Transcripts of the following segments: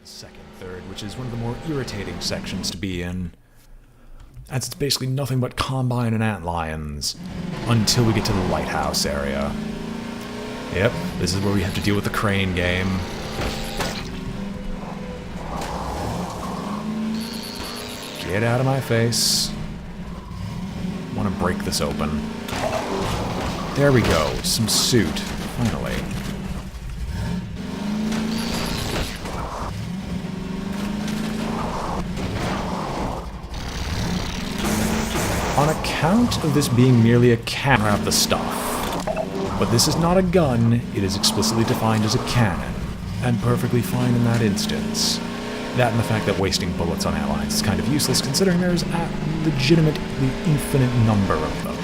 second third, which is one of the more irritating sections to be in, as it's basically nothing but combine and antlions until we get to the lighthouse area. Yep, this is where we have to deal with the crane game. Get out of my face. I want to break this open. There we go, some suit, finally. On account of this being merely a camera of the stuff. But this is not a gun, it is explicitly defined as a cannon, and perfectly fine in that instance. That and the fact that wasting bullets on allies is kind of useless considering there's a legitimately infinite number of them.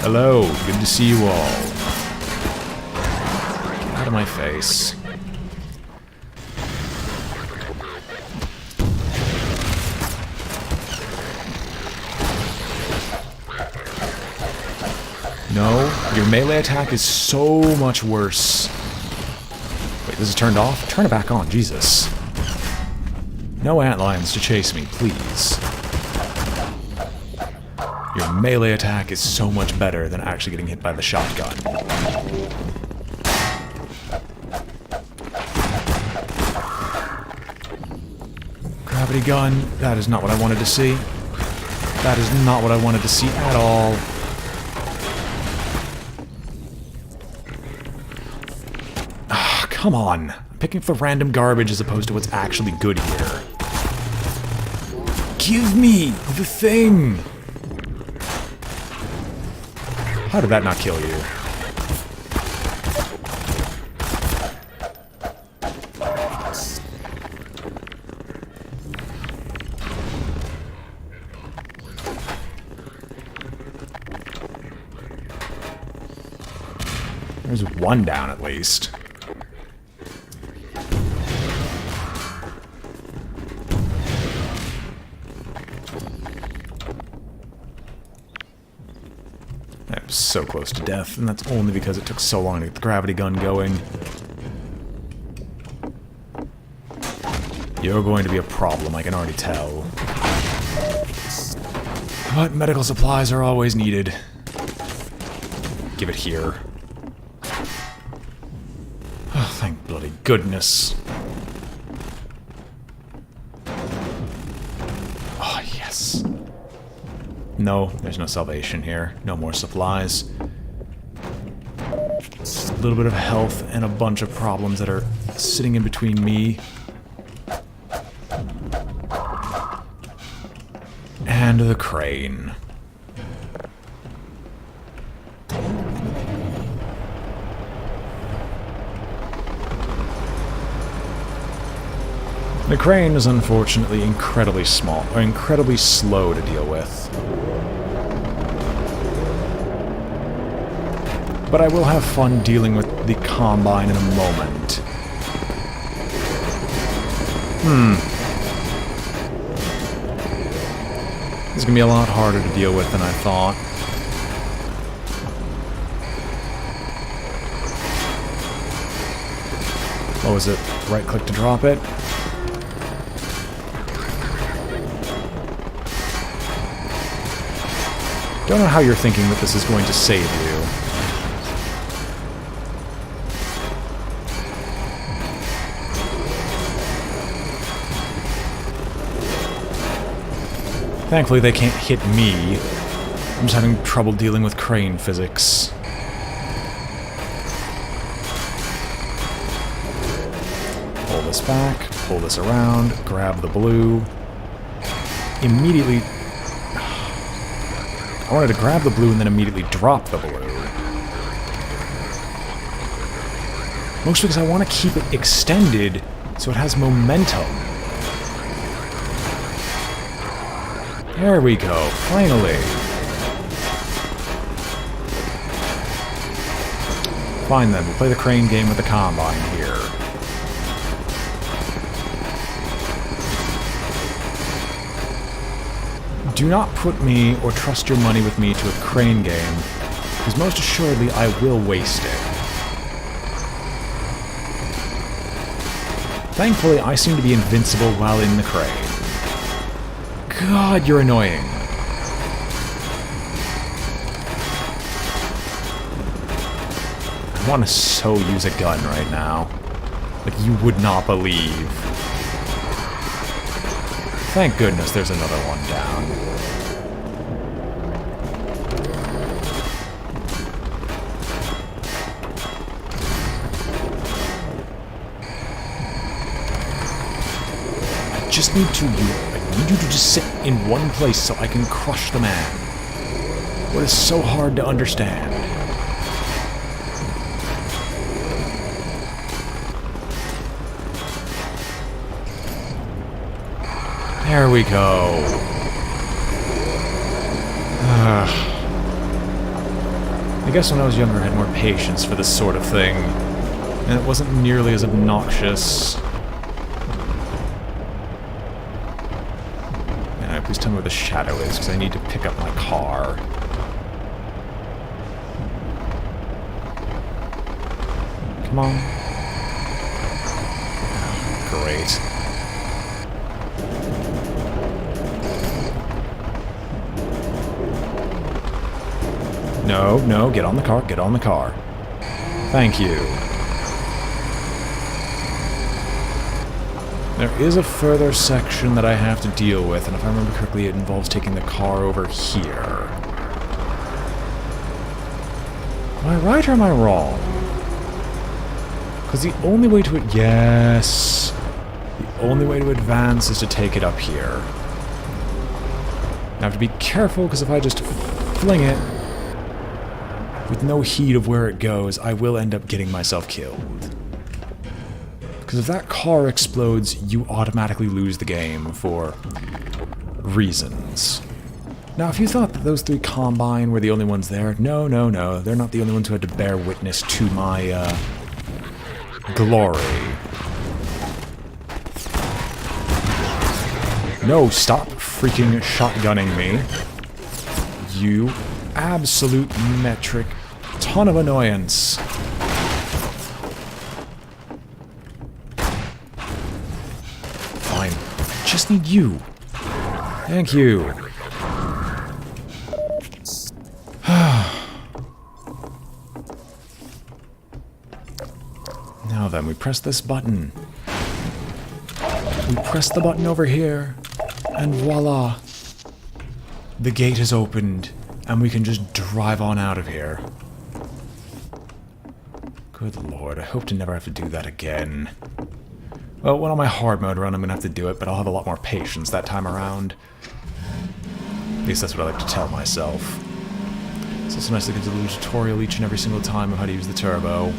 Hello, good to see you all. Get out of my face. No, your melee attack is so much worse. Wait, this is turned off? Turn it back on, Jesus. No antlions to chase me, please. Your melee attack is so much better than actually getting hit by the shotgun. Gravity gun, that is not what I wanted to see. That is not what I wanted to see at all. Come on. I'm picking up the random garbage as opposed to what's actually good here. Give me the thing! How did that not kill you? There's one down at least. I was so close to death, and that's only because it took so long to get the gravity gun going. You're going to be a problem, I can already tell. But medical supplies are always needed. Give it here. Oh, thank bloody goodness. Oh, yes. No, there's no salvation here. No more supplies. Just a little bit of health and a bunch of problems that are sitting in between me and the crane. The crane is unfortunately incredibly small, or incredibly slow to deal with. But I will have fun dealing with the combine in a moment. This is gonna be a lot harder to deal with than I thought. What was it? Right click to drop it? Don't know how you're thinking that this is going to save you. Thankfully they can't hit me. I'm just having trouble dealing with crane physics. Pull this back, pull this around, grab the blue. Immediately... I wanted to grab the blue and then immediately drop the blue. Mostly because I want to keep it extended so it has momentum. There we go, finally. Fine then, we'll play the crane game with the combine here. Do not put me or trust your money with me to a crane game because most assuredly I will waste it. Thankfully, I seem to be invincible while in the crane. God, you're annoying. I want to so use a gun right now. Like you would not believe. Thank goodness there's another one down. I just need you to just sit in one place so I can crush the man. What is so hard to understand? There we go. I guess when I was younger I had more patience for this sort of thing, and it wasn't nearly as obnoxious. Alright, please tell me where the shadow is, because I need to pick up my car. Come on. Oh, great. No, get on the car, get on the car. Thank you. There is a further section that I have to deal with, and if I remember correctly, it involves taking the car over here. Am I right or am I wrong? Because the only way to... Yes! The only way to advance is to take it up here. I have to be careful, because if I just fling it with no heed of where it goes, I will end up getting myself killed. Because if that car explodes, you automatically lose the game for reasons. Now, if you thought that those three Combine were the only ones there, no. They're not the only ones who had to bear witness to my, glory. No, stop freaking shotgunning me. You absolute metric ton of annoyance. Fine. Just need you. Thank you. Now then, we press this button. We press the button over here, and voila. The gate is opened, and we can just drive on out of here. Good lord, I hope to never have to do that again. Well, when on my hard mode run, I'm gonna have to do it, but I'll have a lot more patience that time around. At least that's what I like to tell myself. It's also nice to get a little tutorial each and every single time of how to use the turbo.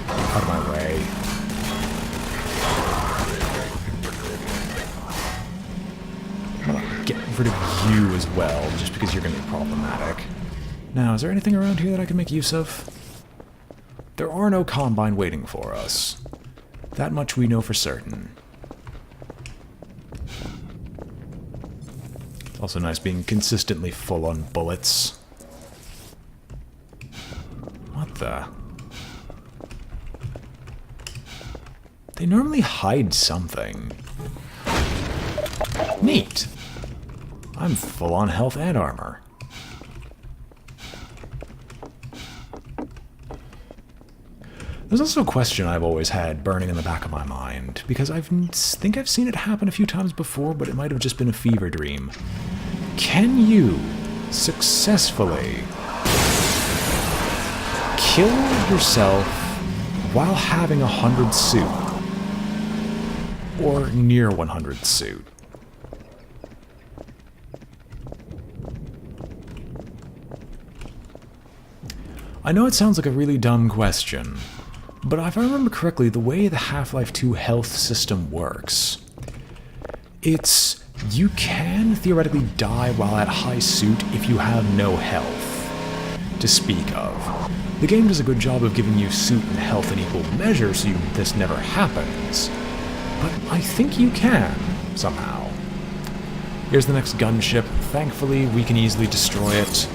Out of my way. I'm gonna get rid of you as well, just because you're gonna be problematic. Now, is there anything around here that I can make use of? There are no Combine waiting for us. That much we know for certain. Also nice being consistently full on bullets. What the? They normally hide something. Neat. I'm full on health and armor. There's also a question I've always had burning in the back of my mind, because I think I've seen it happen a few times before, but it might have just been a fever dream. Can you successfully kill yourself while having 100 suit? Or near 100 suit? I know it sounds like a really dumb question, but if I remember correctly, the way the Half-Life 2 health system works, it's you can theoretically die while at high suit if you have no health to speak of. The game does a good job of giving you suit and health in equal measure so this never happens, but I think you can, somehow. Here's the next gunship. Thankfully, we can easily destroy it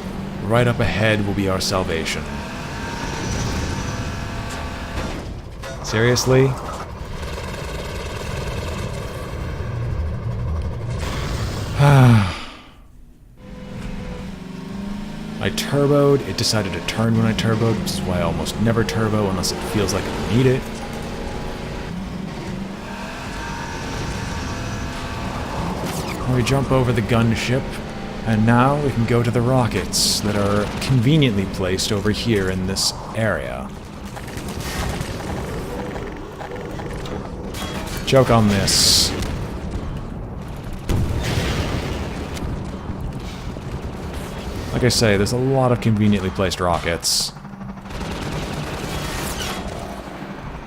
right up ahead will be our salvation. Seriously? I turboed, it decided to turn when I turboed, which is why I almost never turbo unless it feels like I need it. We jump over the gunship, and now we can go to the rockets that are conveniently placed over here in this area. Choke on this. Like I say, there's a lot of conveniently placed rockets.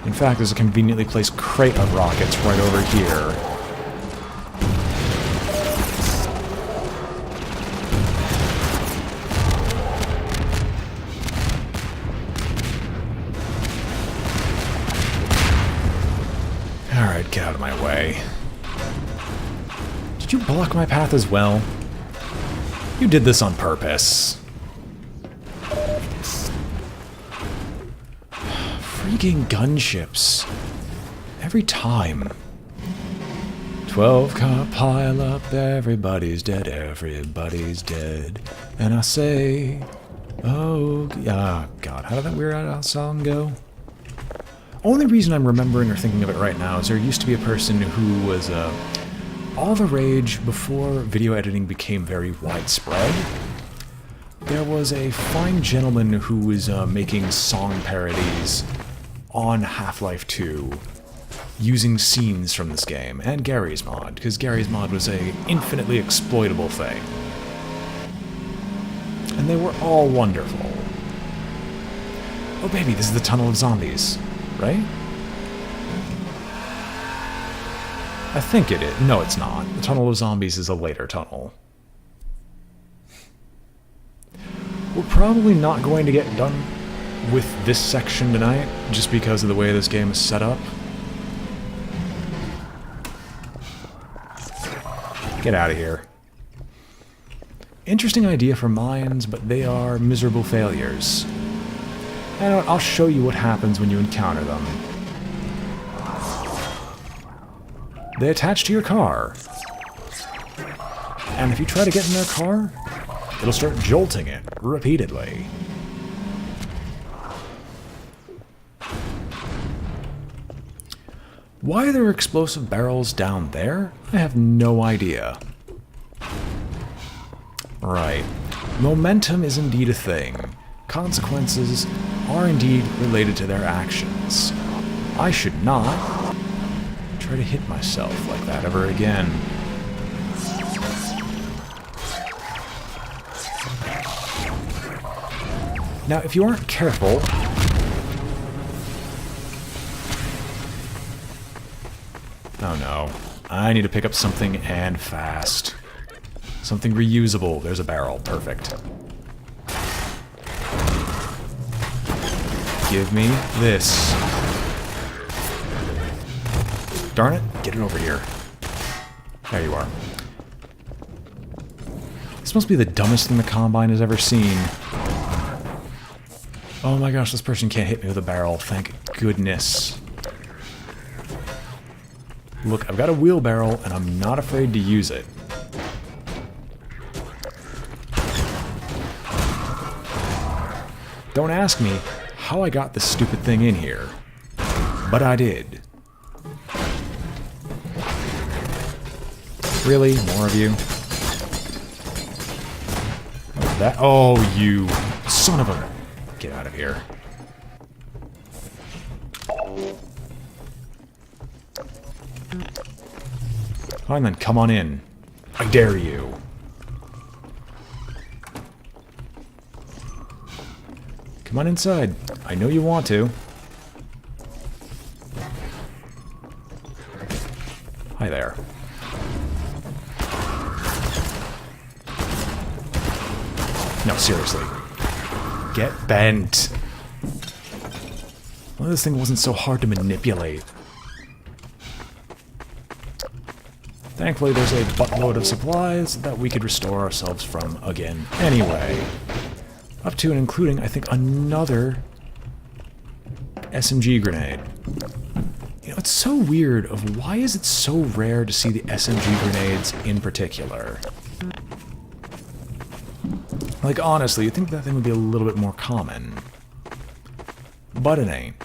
In fact, there's a conveniently placed crate of rockets right over here. Alright, get out of my way. Did you block my path as well? You did this on purpose. Freaking gunships. Every time. 12-car pile up, everybody's dead, everybody's dead. And I say, oh, God, how did that Weird song go? Only reason I'm remembering or thinking of it right now is there used to be a person who was all the rage before video editing became very widespread. There was a fine gentleman who was making song parodies on Half-Life 2 using scenes from this game, and Gary's mod, because Gary's mod was a infinitely exploitable thing. And they were all wonderful. Oh baby, this is the Tunnel of Zombies, right? I think it is. No, it's not. The Tunnel of Zombies is a later tunnel. We're probably not going to get done with this section tonight, just because of the way this game is set up. Get out of here. Interesting idea for mines, but they are miserable failures. And I'll show you what happens when you encounter them. They attach to your car. And if you try to get in their car, it'll start jolting it repeatedly. Why there are explosive barrels down there? I have no idea. Right. Momentum is indeed a thing. Consequences are indeed related to their actions. I should not try to hit myself like that ever again. Now, if you aren't careful... Oh no. I need to pick up something, and fast. Something reusable. There's a barrel. Perfect. Give me this. Darn it. Get it over here. There you are. This must be the dumbest thing the Combine has ever seen. Oh my gosh, this person can't hit me with a barrel. Thank goodness. Look, I've got a wheelbarrow, and I'm not afraid to use it. Don't ask me how I got this stupid thing in here, but I did. Really? More of you? That? Oh, you son of a... Get out of here. Fine then, come on in. I dare you. Come on inside. I know you want to. Hi there. No, seriously. Get bent. Well, this thing wasn't so hard to manipulate. Thankfully, there's a buttload of supplies that we could restore ourselves from again anyway. Up to and including, I think, another SMG grenade. You know, it's so weird of why is it so rare to see the SMG grenades in particular? Like, honestly, you'd think that thing would be a little bit more common. But it ain't.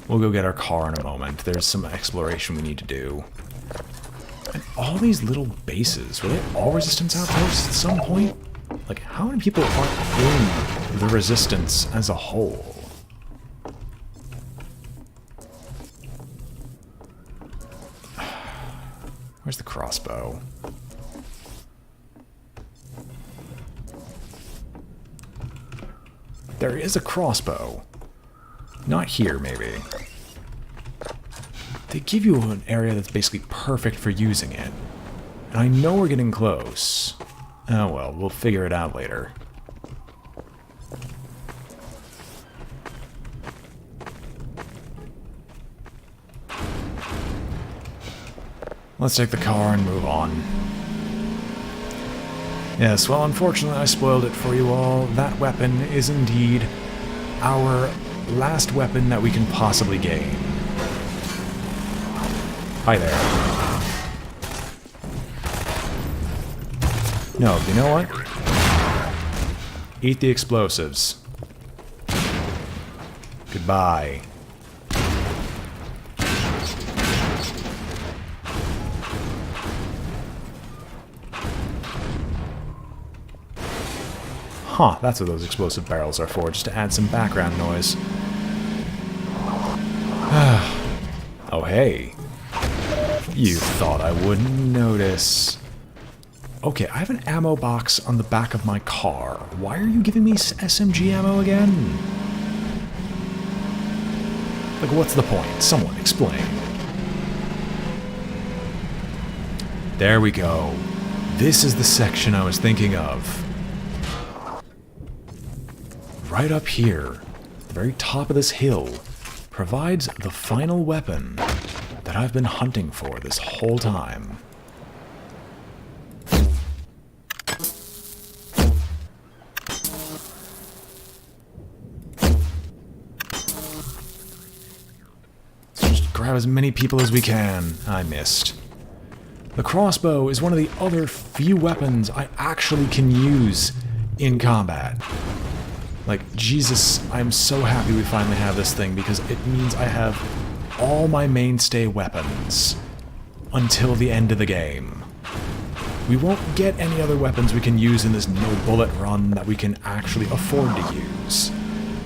We'll go get our car in a moment. There's some exploration we need to do. And all these little bases, were they all resistance outposts at some point? Like, how many people are in the resistance as a whole? Where's the crossbow? There is a crossbow. Not here, maybe. They give you an area that's basically perfect for using it. And I know we're getting close. Oh well, we'll figure it out later. Let's take the car and move on. Yes, well, unfortunately I spoiled it for you all. That weapon is indeed our last weapon that we can possibly gain. Hi there. No, you know what? Eat the explosives. Goodbye. Huh, that's what those explosive barrels are for, just to add some background noise. Oh, hey. You thought I wouldn't notice. Okay, I have an ammo box on the back of my car. Why are you giving me SMG ammo again? Like, what's the point? Someone explain. There we go. This is the section I was thinking of. Right up here, the very top of this hill, provides the final weapon that I've been hunting for this whole time. Let's just grab as many people as we can. I missed. The crossbow is one of the other few weapons I actually can use in combat. Like, Jesus, I'm so happy we finally have this thing, because it means I have all my mainstay weapons until the end of the game. We won't get any other weapons we can use in this no-bullet run that we can actually afford to use,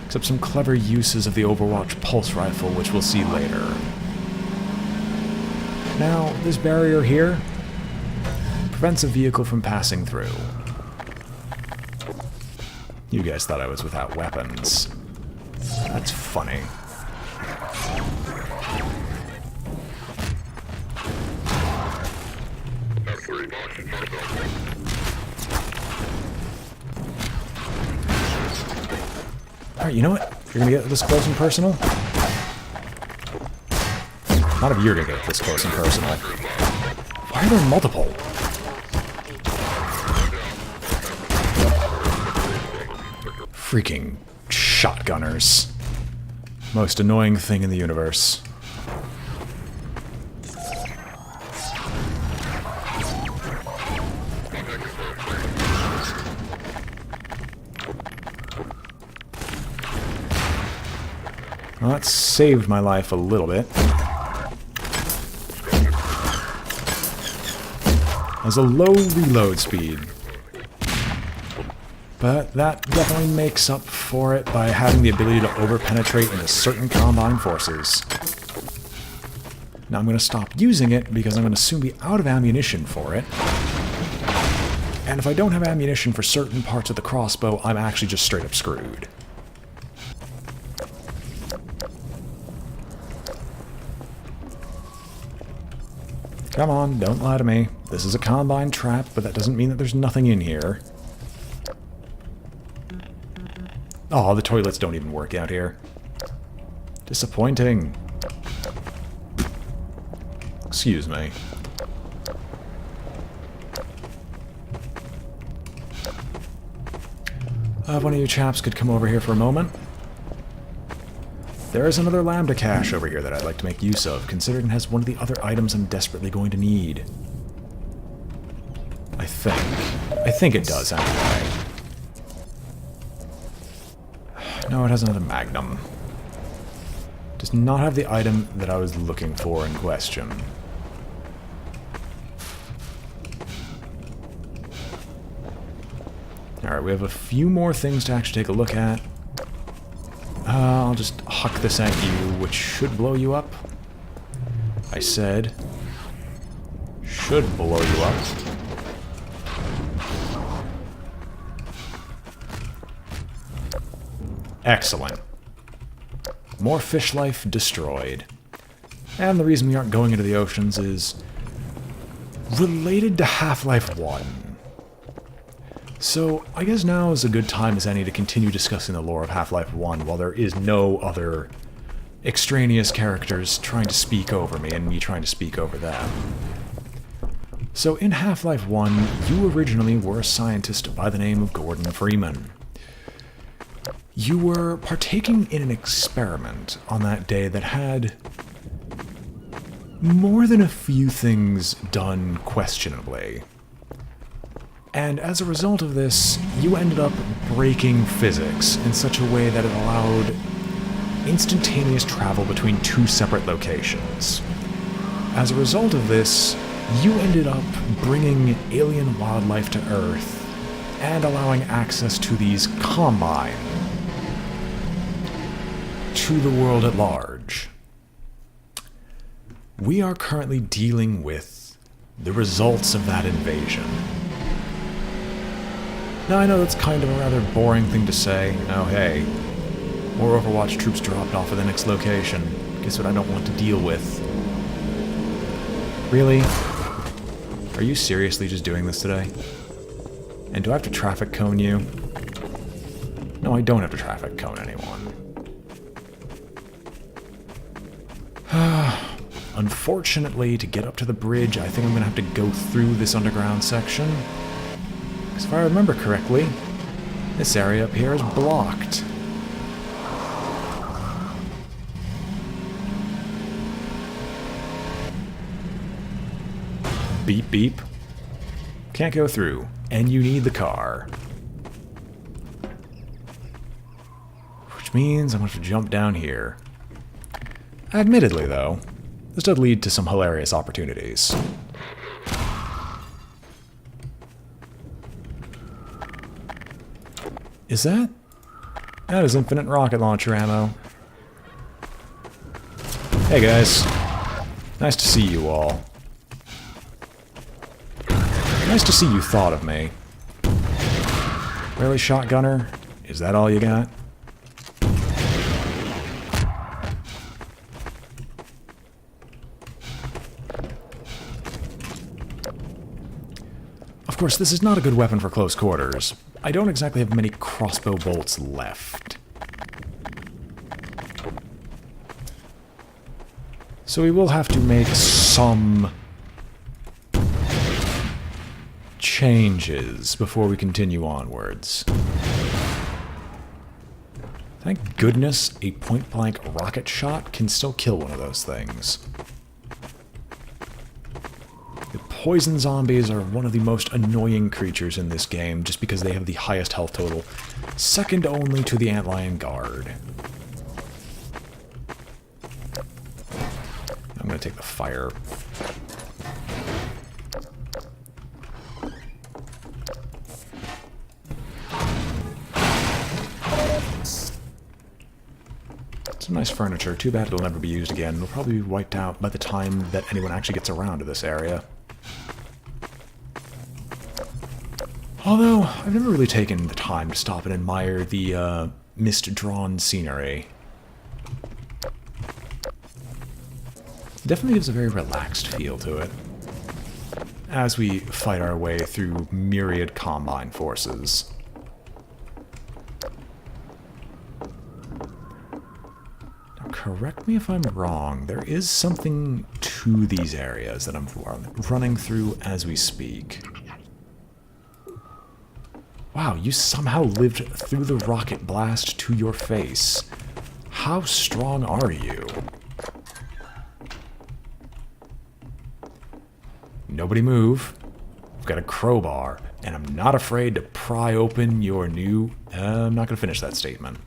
except some clever uses of the Overwatch pulse rifle, which we'll see later. Now, this barrier here prevents a vehicle from passing through. You guys thought I was without weapons. That's funny. Alright, you know what? You're gonna get this close and personal? Not if you're gonna get this close and personal. Why are there multiple? Freaking shotgunners. Most annoying thing in the universe. Well, that saved my life a little bit. Has a low reload speed. But that definitely makes up for it by having the ability to over-penetrate into certain combine forces. Now I'm going to stop using it because I'm going to soon be out of ammunition for it. And if I don't have ammunition for certain parts of the crossbow, I'm actually just straight up screwed. Come on, don't lie to me. This is a combine trap, but that doesn't mean that there's nothing in here. Oh, the toilets don't even work out here. Disappointing. Excuse me. If one of you chaps could come over here for a moment. There is another Lambda cache over here that I'd like to make use of, considering it has one of the other items I'm desperately going to need. I think it does, anyway. No, it has another Magnum. Does not have the item that I was looking for in question. Alright, we have a few more things to actually take a look at. I'll just huck this at you, which should blow you up. I said, should blow you up. Excellent. More fish life destroyed. And the reason we aren't going into the oceans is related to Half-Life 1. So, I guess now is a good time as any to continue discussing the lore of Half-Life 1 while there is no other extraneous characters trying to speak over me and me trying to speak over them. So, in Half-Life 1, you originally were a scientist by the name of Gordon Freeman. You were partaking in an experiment on that day that had more than a few things done questionably. And as a result of this, you ended up breaking physics in such a way that it allowed instantaneous travel between two separate locations. As a result of this, you ended up bringing alien wildlife to Earth and allowing access to these Combine to the world at large. We are currently dealing with the results of that invasion. Now, I know that's kind of a rather boring thing to say. Oh, hey, more Overwatch troops dropped off at the next location. Guess what I don't want to deal with? Really? Are you seriously just doing this today? And do I have to traffic cone you? No, I don't have to traffic cone anyone. Unfortunately, to get up to the bridge, I think I'm going to have to go through this underground section. Because if I remember correctly, this area up here is blocked. Beep beep. Can't go through, and you need the car. Which means I'm going to have to jump down here. Admittedly, though, this does lead to some hilarious opportunities. Is that? That is infinite rocket launcher ammo. Hey guys. Nice to see you all. Nice to see you thought of me. Really, shotgunner? Is that all you got? Of course, this is not a good weapon for close quarters. I don't exactly have many crossbow bolts left. So we will have to make some changes before we continue onwards. Thank goodness a point-blank rocket shot can still kill one of those things. The poison zombies are one of the most annoying creatures in this game just because they have the highest health total, second only to the antlion guard. I'm going to take the fire. Some nice furniture. Too bad it'll never be used again. It'll probably be wiped out by the time that anyone actually gets around to this area. Although, I've never really taken the time to stop and admire the mist-drawn scenery. It definitely gives a very relaxed feel to it, as we fight our way through myriad Combine forces. Now, correct me if I'm wrong, there is something to these areas that I'm running through as we speak. Wow, you somehow lived through the rocket blast to your face. How strong are you? Nobody move. I've got a crowbar, and I'm not afraid to pry open your new... I'm not going to finish that statement.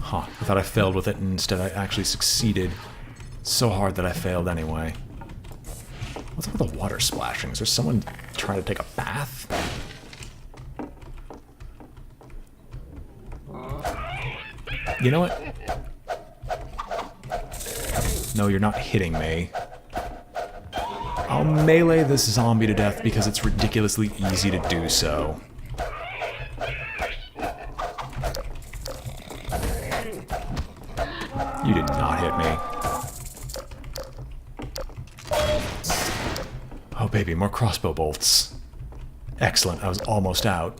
Huh, I thought I failed with it, and instead I actually succeeded. So hard that I failed anyway. What's up with the water splashing? Is there someone trying to take a bath? You know what? No, you're not hitting me. I'll melee this zombie to death because it's ridiculously easy to do so. You did not hit me. Oh baby, more crossbow bolts. Excellent, I was almost out.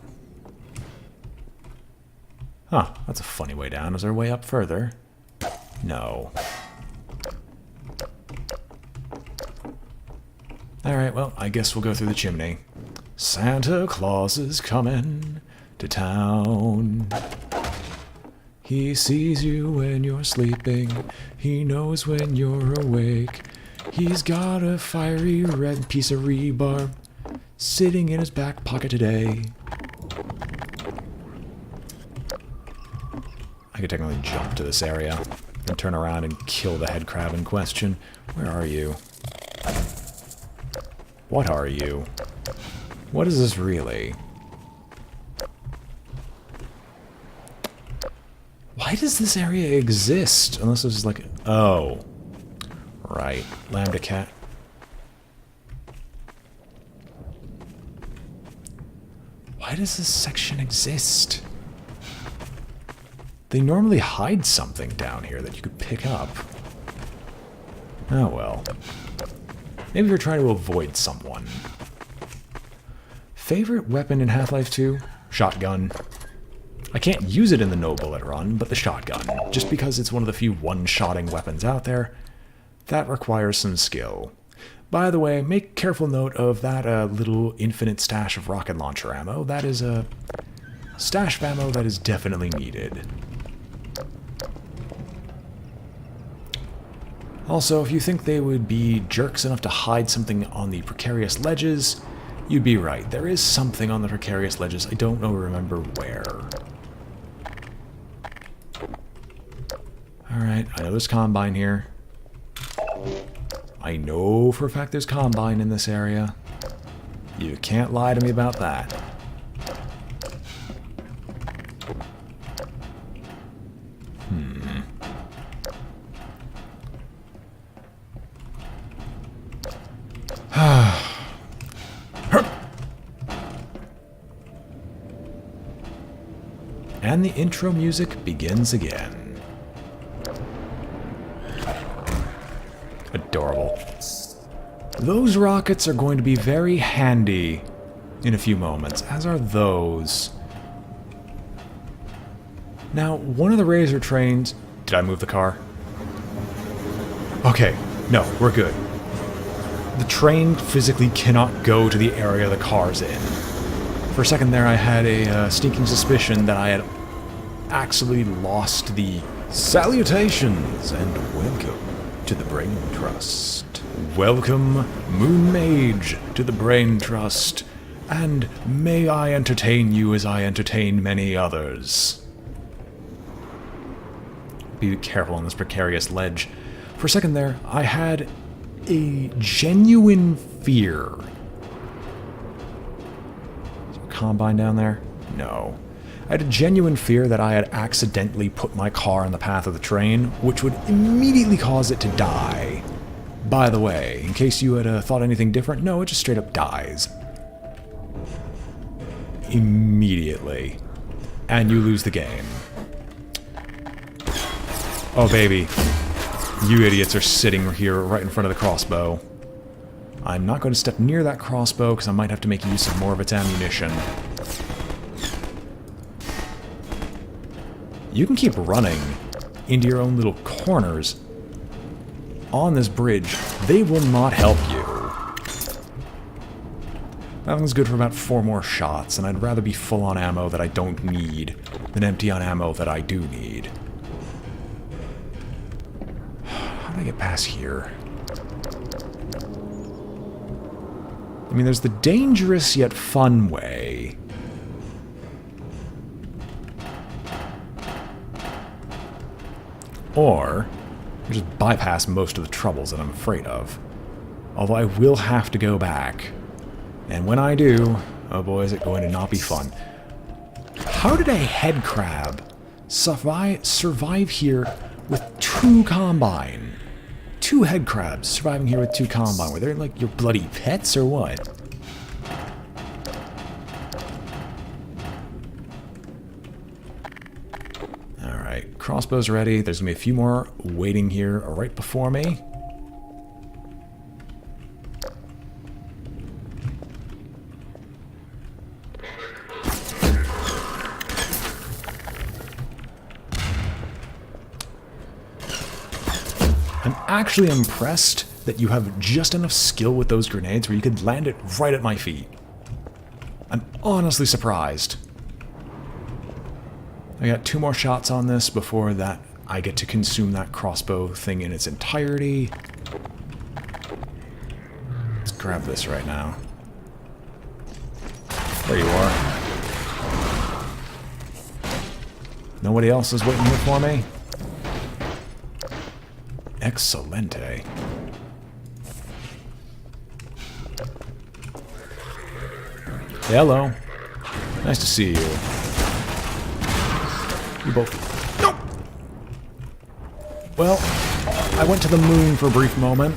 Huh, that's a funny way down. Is there a way up further? No. Alright, well, I guess we'll go through the chimney. Santa Claus is coming to town. He sees you when you're sleeping. He knows when you're awake. He's got a fiery red piece of rebar sitting in his back pocket today. I could technically jump to this area and turn around and kill the head crab in question. Where are you? What are you? What is this really? Why does this area exist? Unless this is like... Oh. Right. Lambda cat. Why does this section exist? They normally hide something down here that you could pick up. Oh well. Maybe you're trying to avoid someone. Favorite weapon in Half-Life 2? Shotgun. I can't use it in the no-bullet run, but the shotgun. Just because it's one of the few one-shotting weapons out there, that requires some skill. By the way, make careful note of that little infinite stash of rocket launcher ammo. That is a stash of ammo that is definitely needed. Also, if you think they would be jerks enough to hide something on the precarious ledges, you'd be right. There is something on the precarious ledges. I don't remember where. Alright, I know there's Combine here. I know for a fact there's Combine in this area. You can't lie to me about that. And the intro music begins again. Adorable. Those rockets are going to be very handy in a few moments, as are those. Now, one of the Razor trains... Did I move the car? Okay, no, we're good. The train physically cannot go to the area the car's in. For a second there, I had a sneaking suspicion that I had actually lost the salutations and welcome to the Brain Trust. Welcome, Moon Mage, to the Brain Trust, and may I entertain you as I entertain many others. Be careful on this precarious ledge. For a second there, I had a genuine fear. Is there a Combine down there? No. I had a genuine fear that I had accidentally put my car in the path of the train, which would immediately cause it to die. By the way, in case you had thought anything different, no, it just straight up dies. Immediately. And you lose the game. Oh, baby. You idiots are sitting here right in front of the crossbow. I'm not going to step near that crossbow because I might have to make use of more of its ammunition. You can keep running into your own little corners. on this bridge, they will not help you. That one's good for about 4 more shots, and I'd rather be full on ammo that I don't need than empty on ammo that I do need. How do I get past here? I mean, there's the dangerous yet fun way. Or just bypass most of the troubles that I'm afraid of. Although I will have to go back. And when I do, oh boy, is it going to not be fun. How did a head crab survive here with 2 combine? 2 head crabs surviving here with 2 combine. Were they like your bloody pets or what? Alright, crossbow's ready. There's gonna be a few more waiting here right before me. I'm actually impressed that you have just enough skill with those grenades where you could land it right at my feet. I'm honestly surprised. I got 2 more shots on this before that I get to consume that crossbow thing in its entirety. Let's grab this right now. There you are. Nobody else is waiting here for me? Excelente. Hello. Nice to see you. You both... Nope! Well, I went to the moon for a brief moment.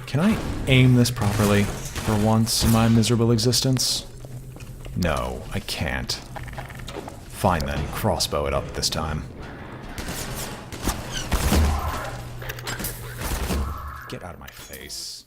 Can I aim this properly for once in my miserable existence? No, I can't. Fine then, crossbow it up this time. Get out of my face.